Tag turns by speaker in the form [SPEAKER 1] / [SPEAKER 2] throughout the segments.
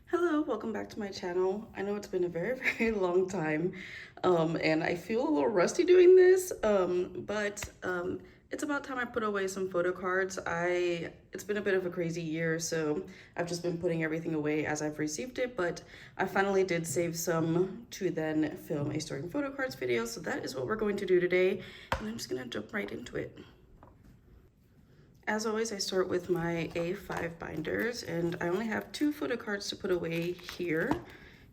[SPEAKER 1] Hello, welcome back to my channel. I know it's been a very long time, and I feel a little rusty doing this, but it's about time I put away some photo cards. It's been a bit of a crazy year, so I've just been putting everything away as I've received it, but I finally did save some to then film a storing photo cards video, so that is what we're going to do today, and I'm just gonna jump right into it. As always, I start with my A5 binders, and I only have 2 photo cards to put away here,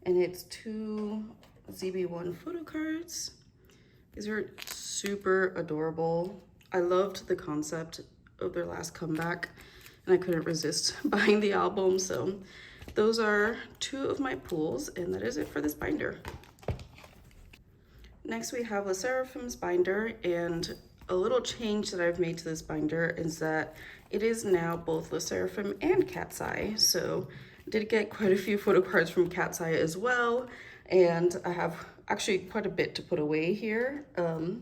[SPEAKER 1] and it's 2 ZB1 photo cards. These are super adorable. I loved the concept of their last comeback, and I couldn't resist buying the album, so those are 2 of my pulls, and that is it for this binder. Next, we have Le Seraphim's binder, and a little change that I've made to this binder is that it is now both Le Seraphim and Cat's Eye. So I did get quite a few photo cards from Cat's Eye as well, and I have actually quite a bit to put away here. I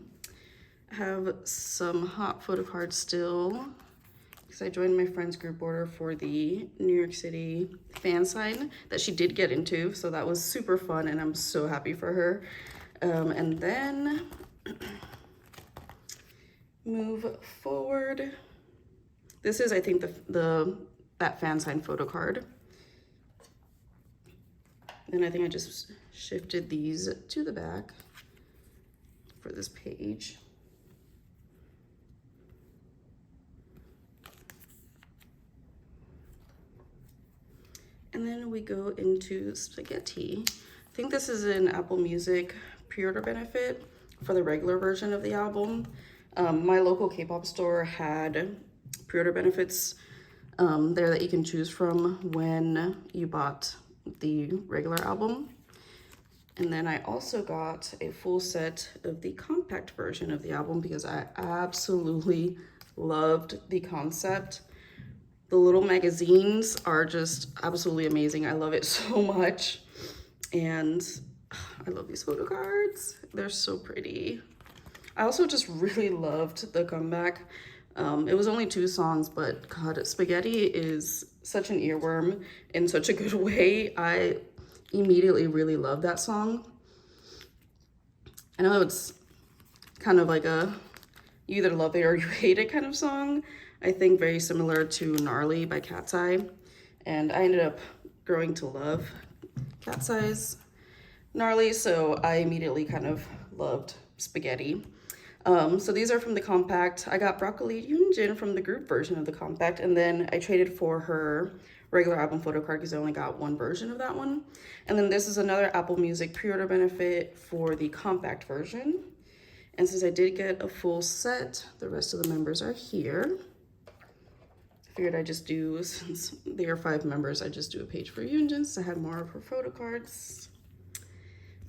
[SPEAKER 1] have some hot photo cards still because I joined my friend's group order for the New York City fan sign that she did get into, so that was super fun and I'm so happy for her. And then move forward. This is, I think, that fan sign photo card. And I think I just shifted these to the back for this page. And then we go into Spaghetti. I think this is an Apple Music pre-order benefit for the regular version of the album. My local K-pop store had pre-order benefits there that you can choose from when you bought the regular album. And then I also got a full set of the compact version of the album because I absolutely loved the concept. The little magazines are just absolutely amazing. I love it so much. And I love these photo cards. They're so pretty. I also just really loved the comeback. It was only 2 songs, but God, Spaghetti is such an earworm in such a good way. I immediately really love that song. I know it's kind of like a you either love it or you hate it kind of song. I think very similar to Gnarly by Cat's Eye. And I ended up growing to love Cat's Eye's Gnarly, so I immediately kind of loved Spaghetti. So these are from the compact. I got Broccoli Yoonjin from the group version of the compact, and then I traded for her regular album photo card because I only got 1 version of that one. And then this is another Apple Music pre-order benefit for the compact version. And since I did get a full set, the rest of the members are here. I figured I'd just do, since they are 5 members, I'd just do a page for Yoonjin since I had more of her photo cards.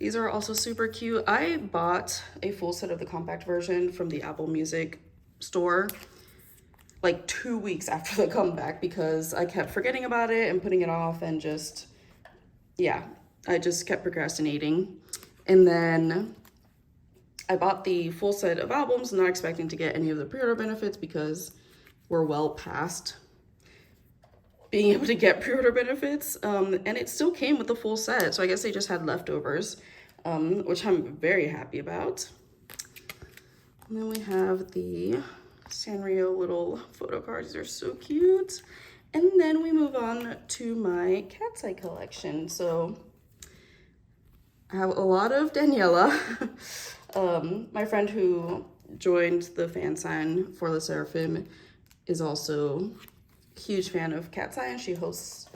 [SPEAKER 1] These are also super cute. I bought a full set of the compact version from the Apple Music store like 2 weeks after the comeback because I kept forgetting about it and putting it off and just, yeah, I just kept procrastinating. And then I bought the full set of albums, not expecting to get any of the pre-order benefits because we're well past being able to get pre-order benefits, and it still came with the full set, so I guess they just had leftovers, which I'm very happy about. And then we have the Sanrio little photo cards. They're so cute. And then we move on to my Cat's Eye collection. So I have a lot of Daniela. My friend who joined the fan sign for Le Seraphim is also a huge fan of Cat's Eye, and she hosts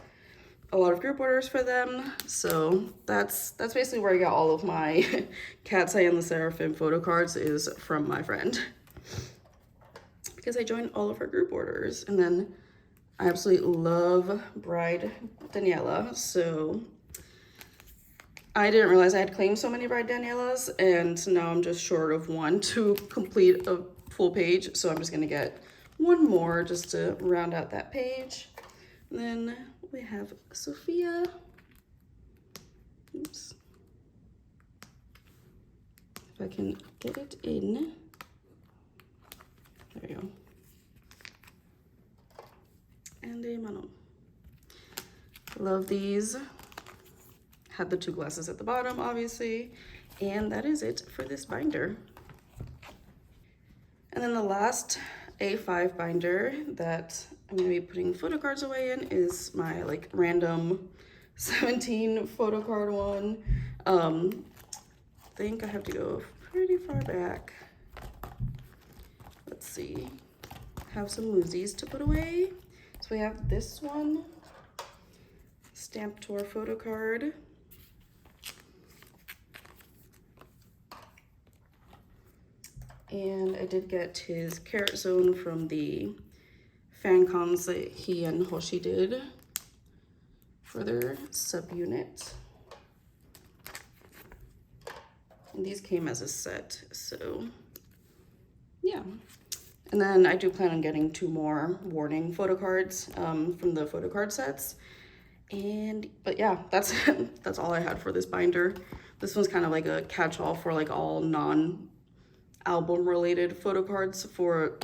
[SPEAKER 1] a lot of group orders for them. So that's basically where I got all of my Cat's Eye and Le Seraphim photo cards, is from my friend, because I joined all of her group orders. And then I absolutely love Bride Daniela, so I didn't realize I had claimed so many Bride Danielas, and now I'm just short of 1 to complete a full page, so I'm just gonna get 1 more just to round out that page. And then we have Sophia. Oops. If I can get it in. There you go. And a Manon. Love these had the 2 glasses at the bottom, obviously. And that is it for this binder. And then the last A5 binder that I'm gonna be putting photo cards away in is my like random 17 photo card one. I think I have to go pretty far back. Let's see. Have some Moosies to put away. So we have this one, Stamp Tour photo card. And I did get his Carrot Zone from the fan cons that he and Hoshi did for their subunit. And these came as a set, so yeah. And then I do plan on getting 2 more warning photo cards from the photo card sets. But yeah, that's that's all I had for this binder. This one's kind of like a catch-all for like all non-album related photo cards for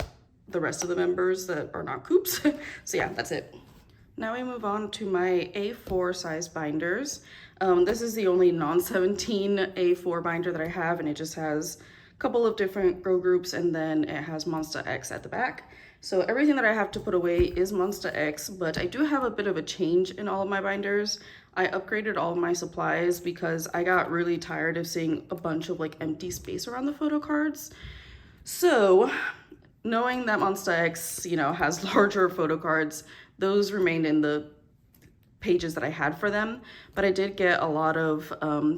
[SPEAKER 1] the rest of the members that are not Coops. So yeah, that's it. Now we move on to my A4 size binders. This is the only non-17 A4 binder that I have, and it just has a couple of different girl groups, and then it has Monsta X at the back. So everything that I have to put away is Monsta X, but I do have a bit of a change in all of my binders. I upgraded all of my supplies because I got really tired of seeing a bunch of like empty space around the photo cards. So knowing that Monsta X, you know, has larger photo cards, those remained in the pages that I had for them, but I did get a lot of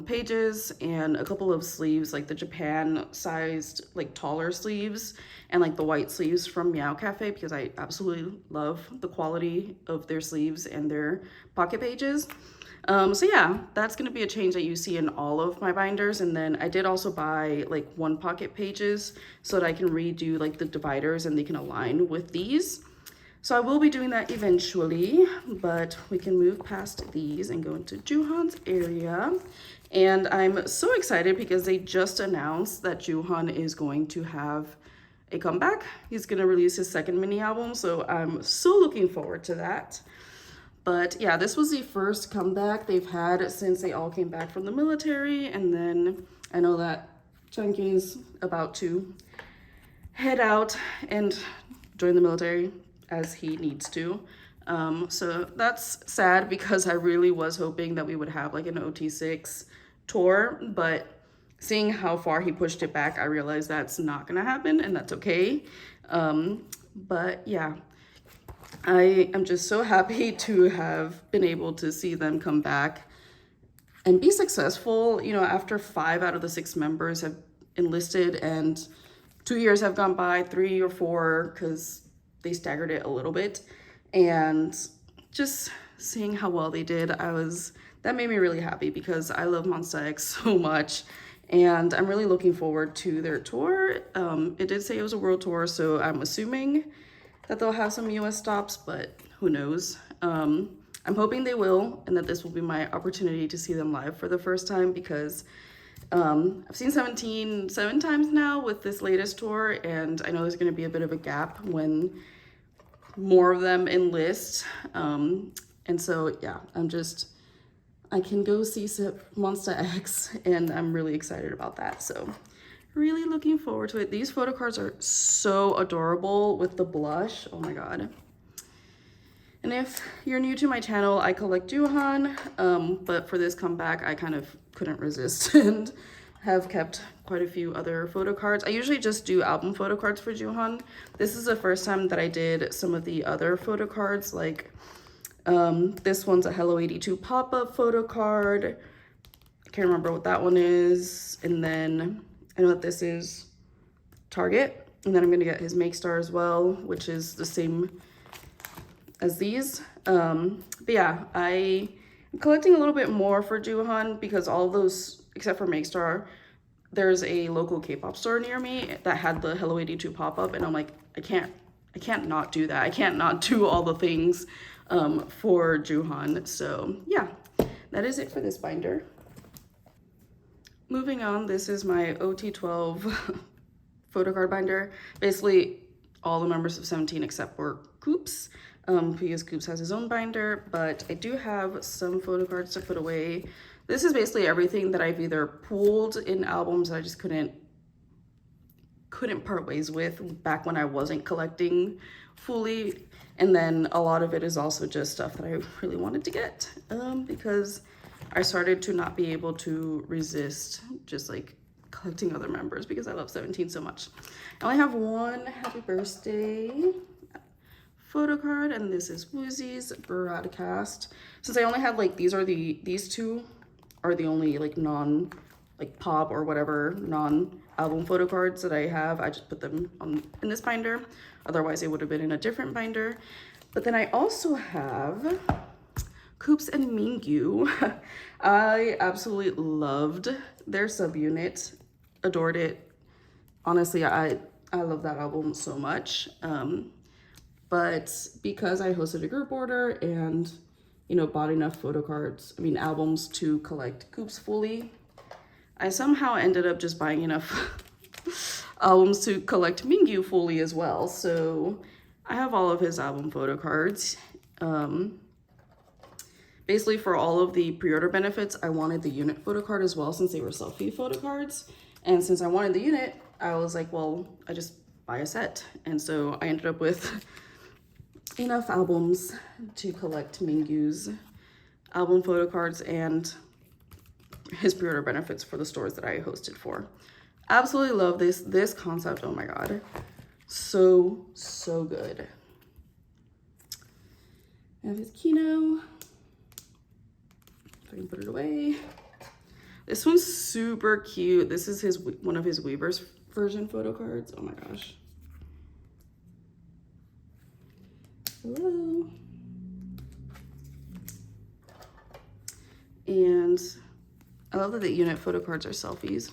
[SPEAKER 1] pages and a couple of sleeves, like the Japan sized like taller sleeves and like the white sleeves from Meow Cafe, because I absolutely love the quality of their sleeves and their pocket pages. So yeah, that's gonna be a change that you see in all of my binders. And then I did also buy like 1 pocket pages so that I can redo like the dividers and they can align with these. So I will be doing that eventually, but we can move past these and go into Juhan's area. And I'm so excited because they just announced that Juhan is going to have a comeback. He's gonna release his 2nd mini album, so I'm so looking forward to that. But yeah, this was the first comeback they've had since they all came back from the military. And then I know that Chunky's about to head out and join the military as he needs to. So that's sad because I really was hoping that we would have like an OT6 tour, but seeing how far he pushed it back, I realized that's not gonna happen, and that's okay. But yeah, I am just so happy to have been able to see them come back and be successful. You know, after 5 out of the 6 members have enlisted and 2 years have gone by, 3 or 4, because they staggered it a little bit, and just seeing how well they did, that made me really happy because I love Monsta X so much, and I'm really looking forward to their tour. It did say it was a world tour, so I'm assuming that they'll have some US stops, but who knows. I'm hoping they will, and that this will be my opportunity to see them live for the first time, because I've seen 17 7 times now with this latest tour, and I know there's going to be a bit of a gap when more of them enlist. And so yeah, I can go see Monsta X, and I'm really excited about that. So really looking forward to it. These photo cards are so adorable with the blush. Oh my god. And if you're new to my channel, I collect Juhan, but for this comeback, I kind of couldn't resist and have kept quite a few other photo cards. I usually just do album photo cards for Juhan. This is the first time that I did some of the other photo cards, like this one's a Hello 82 pop-up photo card. I can't remember what that one is. And then I know that this is Target. And then I'm gonna get his Make Star as well, which is the same as these. But yeah, I'm collecting a little bit more for Juhan because all of those, except for Make Star, there's a local K-pop store near me that had the Hello 82 pop-up, and I'm like, I can't not do that. I can't not do all the things for Juhan. So yeah, that is it for this binder. Moving on, this is my OT12 photo card binder. Basically all the members of 17 except for Coops, because Coops has his own binder, but I do have some photo cards to put away. This is basically everything that I've either pulled in albums that I just couldn't part ways with back when I wasn't collecting fully. And then a lot of it is also just stuff that I really wanted to get because I started to not be able to resist just like collecting other members because I love 17 so much. I only have one happy birthday photo card, and this is Woozy's broadcast. Since I only had like these two are the only like non like pop or whatever non-album photo cards that I have. I just put them in this binder. Otherwise it would have been in a different binder. But then I also have Coops and Mingyu. I absolutely loved their subunit, adored it. Honestly, I love that album so much. But because I hosted a group order and, you know, bought enough photo cards, I mean albums to collect Coops fully, I somehow ended up just buying enough albums to collect Mingyu fully as well. So I have all of his album photo cards. Basically for all of the pre-order benefits, I wanted the unit photo card as well since they were selfie photo cards. And since I wanted the unit, I was like, well, I just buy a set. And so I ended up with enough albums to collect Mingyu's album photo cards and his pre-order benefits for the stores that I hosted for. Absolutely love this concept. Oh my god, so good. I have his Kino. If I can put it away. This one's super cute. This is one of his Weaver's version photo cards. Oh my gosh. Hello. And I love that the unit photo cards are selfies.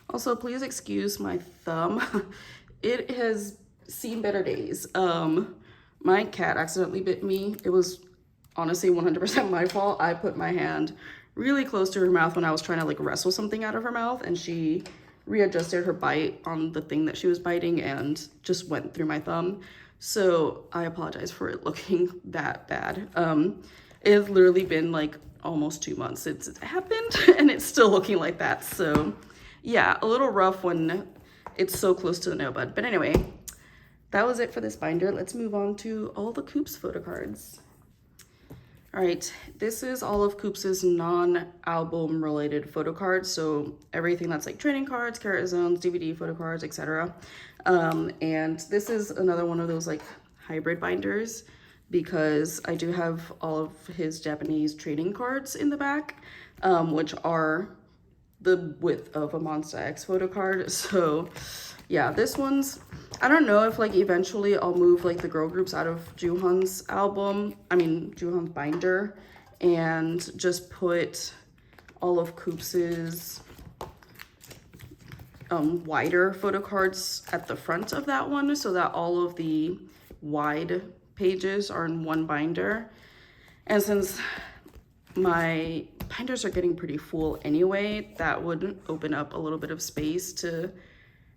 [SPEAKER 1] Also, please excuse my thumb. It has seen better days. My cat accidentally bit me. It was honestly 100% my fault. I put my hand really close to her mouth when I was trying to like wrestle something out of her mouth, and she readjusted her bite on the thing that she was biting and just went through my thumb. So I apologize for it looking that bad. It's literally been like almost 2 months since it happened and it's still looking like that. So yeah, a little rough when it's so close to the nail bud. But anyway, that was it for this binder. Let's move on to all the Coops photo cards. All right, this is all of Coops's non-album related photo cards. So everything that's like training cards, Carrot Zones, DVD photo cards, etc. And this is another one of those like hybrid binders because I do have all of his Japanese trading cards in the back, which are the width of a Monster X photo card. So yeah, this one's, I don't know if like eventually I'll move like the girl groups out of Juhan's Juhan's binder and just put all of Coops's wider photo cards at the front of that one so that all of the wide pages are in one binder. And since my binders are getting pretty full anyway, that would open up a little bit of space to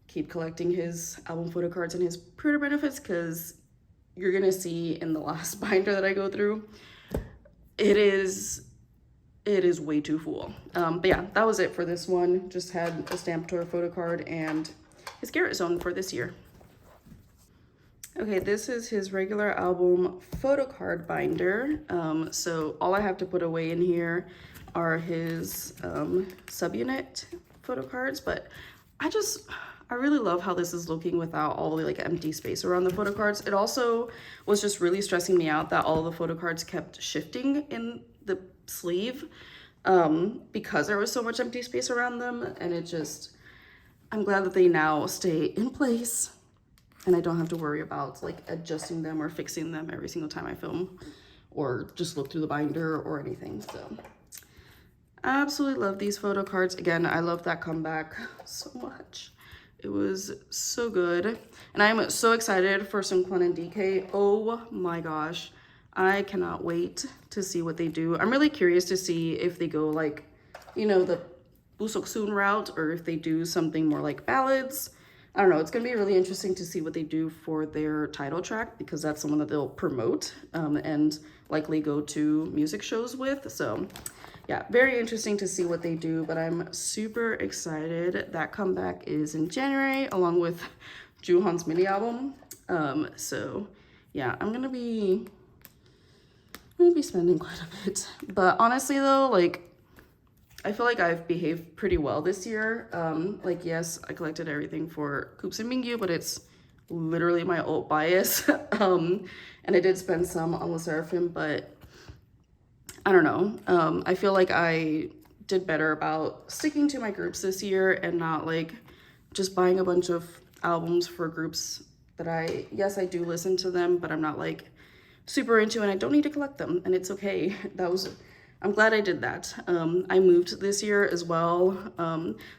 [SPEAKER 1] keep collecting his album photo cards and his pre-order benefits, because you're gonna see in the last binder that I go through, it is way too full. But yeah, that was it for this one. Just had a Stamp Tour photo card and his Garrett Zone for this year. Okay, this is his regular album photo card binder. So all I have to put away in here are his subunit photo cards, but I really love how this is looking without all the like empty space around the photo cards. It also was just really stressing me out that all the photo cards kept shifting in the sleeve because there was so much empty space around them, and I'm glad that they now stay in place and I don't have to worry about like adjusting them or fixing them every single time I film or just look through the binder or anything. So I absolutely love these photo cards. Again, I love that comeback so much. It was so good. And I'm so excited for some Clan and DK. Oh my gosh. I cannot wait to see what they do. I'm really curious to see if they go like, you know, the Busoksun route, or if they do something more like ballads. I don't know, it's gonna be really interesting to see what they do for their title track, because that's someone that they'll promote and likely go to music shows with. So yeah, very interesting to see what they do, but I'm super excited. That comeback is in January along with Jooheon's mini album. So yeah, I'm gonna be spending quite a bit. But honestly though, like, I feel like I've behaved pretty well this year. Like, yes, I collected everything for Coops and Mingyu, but it's literally my alt bias. And I did spend some on Le Sserafim, but I don't know. I feel like I did better about sticking to my groups this year and not like just buying a bunch of albums for groups that yes, I do listen to them, but I'm not like super into, and I don't need to collect them, and it's okay. I'm glad I did that. I moved this year as well.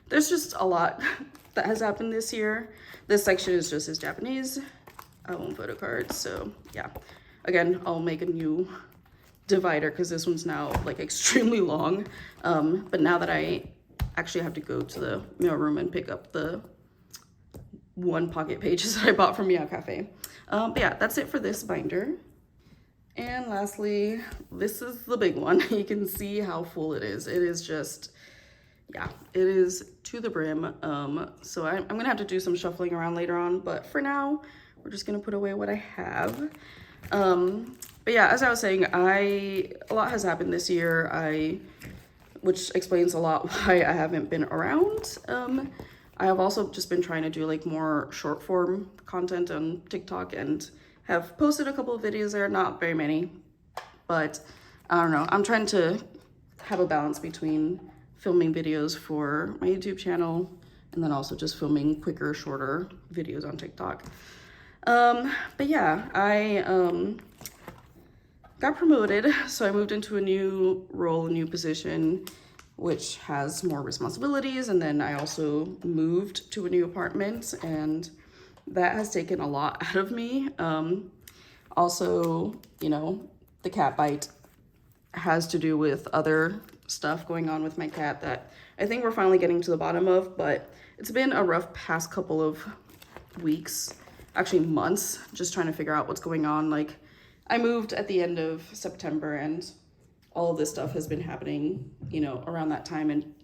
[SPEAKER 1] There's just a lot that has happened this year. This section is just his Japanese album photo cards. So yeah, again, I'll make a new divider because this one's now like extremely long. But now that I actually have to go to the mailroom and pick up the 1 pocket pages that I bought from Meow Cafe. But yeah, that's it for this binder. And lastly, this is the big one. You can see how full it is. It is just, yeah, it is to the brim. So I'm gonna have to do some shuffling around later on, but for now, we're just gonna put away what I have. But yeah, as I was saying, a lot has happened this year, which explains a lot why I haven't been around. I have also just been trying to do like more short form content on TikTok and have posted a couple of videos there, not very many, but I don't know. I'm trying to have a balance between filming videos for my YouTube channel and then also just filming quicker, shorter videos on TikTok. But yeah, I got promoted, so I moved into a new role, a new position, which has more responsibilities, and then I also moved to a new apartment, and that has taken a lot out of me. Also, you know, the cat bite has to do with other stuff going on with my cat that I think we're finally getting to the bottom of, but it's been a rough past couple of weeks, actually months, just trying to figure out what's going on. Like, I moved at the end of September, and all of this stuff has been happening, you know, around that time and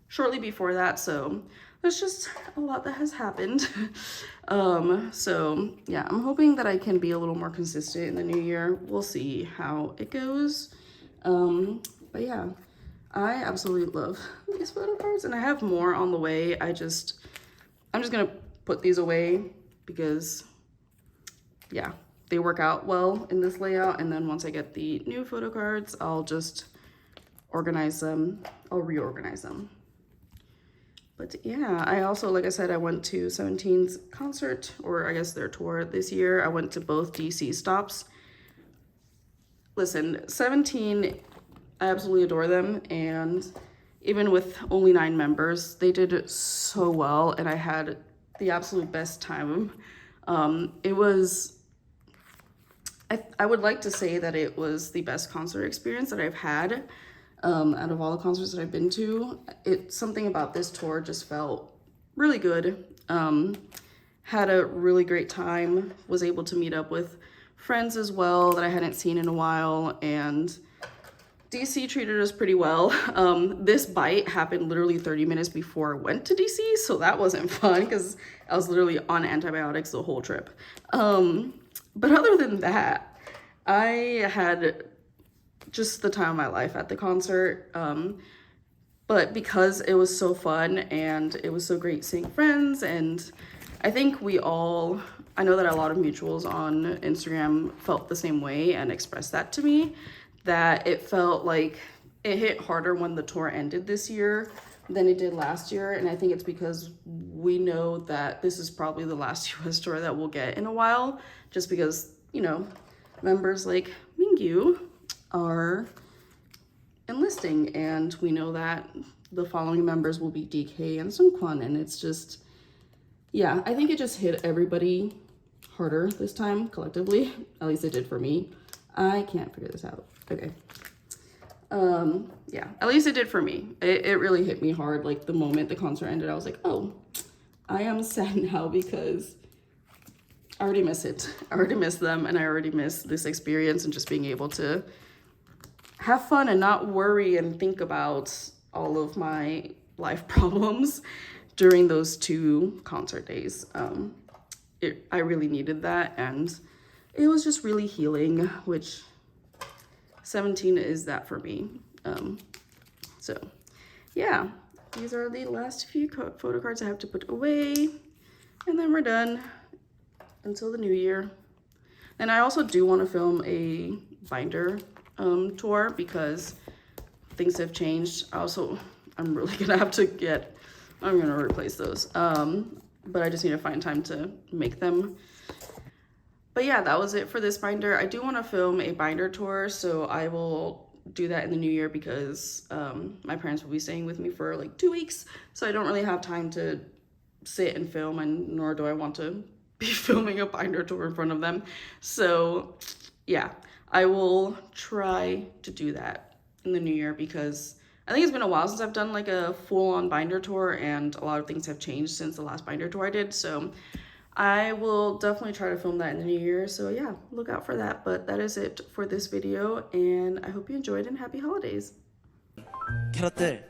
[SPEAKER 1] shortly before that. So there's just a lot that has happened. So yeah, I'm hoping that I can be a little more consistent in the new year. We'll see how it goes. But yeah, I absolutely love these photo cards, and I have more on the way. I'm just gonna put these away because yeah, they work out well in this layout. And then once I get the new photo cards, I'll just organize them. I'll reorganize them. But yeah, I also, like I said, I went to 17's concert, or I guess their tour this year. I went to both DC stops. Listen, 17, I absolutely adore them. And even with only 9 members, they did so well. And I had the absolute best time. It was, I would like to say that it was the best concert experience that I've had. Out of all the concerts that I've been to, something about this tour just felt really good. Had a really great time, was able to meet up with friends as well that I hadn't seen in a while, and DC treated us pretty well. This bite happened literally 30 minutes before I went to DC, so that wasn't fun because I was literally on antibiotics the whole trip. But other than that, I had just the time of my life at the concert. But because it was so fun and it was so great seeing friends, and I think I know that a lot of mutuals on Instagram felt the same way and expressed that to me, that it felt like it hit harder when the tour ended this year than it did last year. And I think it's because we know that this is probably the last US tour that we'll get in a while, just because, you know, members like Mingyu are enlisting, and we know that the following members will be DK and Seungkwan, and it's just, yeah, I think it just hit everybody harder this time collectively. At least it did for me. I can't figure this out. Okay. Yeah, at least it did for me. It really hit me hard. Like, the moment the concert ended, I was like, oh, I am sad now because I already miss it. I already miss them, and I already miss this experience and just being able to have fun and not worry and think about all of my life problems during those 2 concert days. I really needed that, and it was just really healing, which 17 is that for me. So yeah, these are the last few photo cards I have to put away, and then we're done until the new year. And I also do want to film a binder tour because things have changed. I'm really gonna have to I'm gonna replace those. But I just need to find time to make them. But yeah, that was it for this binder. I do want to film a binder tour, so I will do that in the new year because my parents will be staying with me for like 2 weeks, so I don't really have time to sit and film, and nor do I want to be filming a binder tour in front of them. So yeah, I will try to do that in the new year because I think it's been a while since I've done like a full-on binder tour, and a lot of things have changed since the last binder tour I did. So I will definitely try to film that in the new year. So yeah, look out for that. But that is it for this video, and I hope you enjoyed, and happy holidays.
[SPEAKER 2] 캐럿들.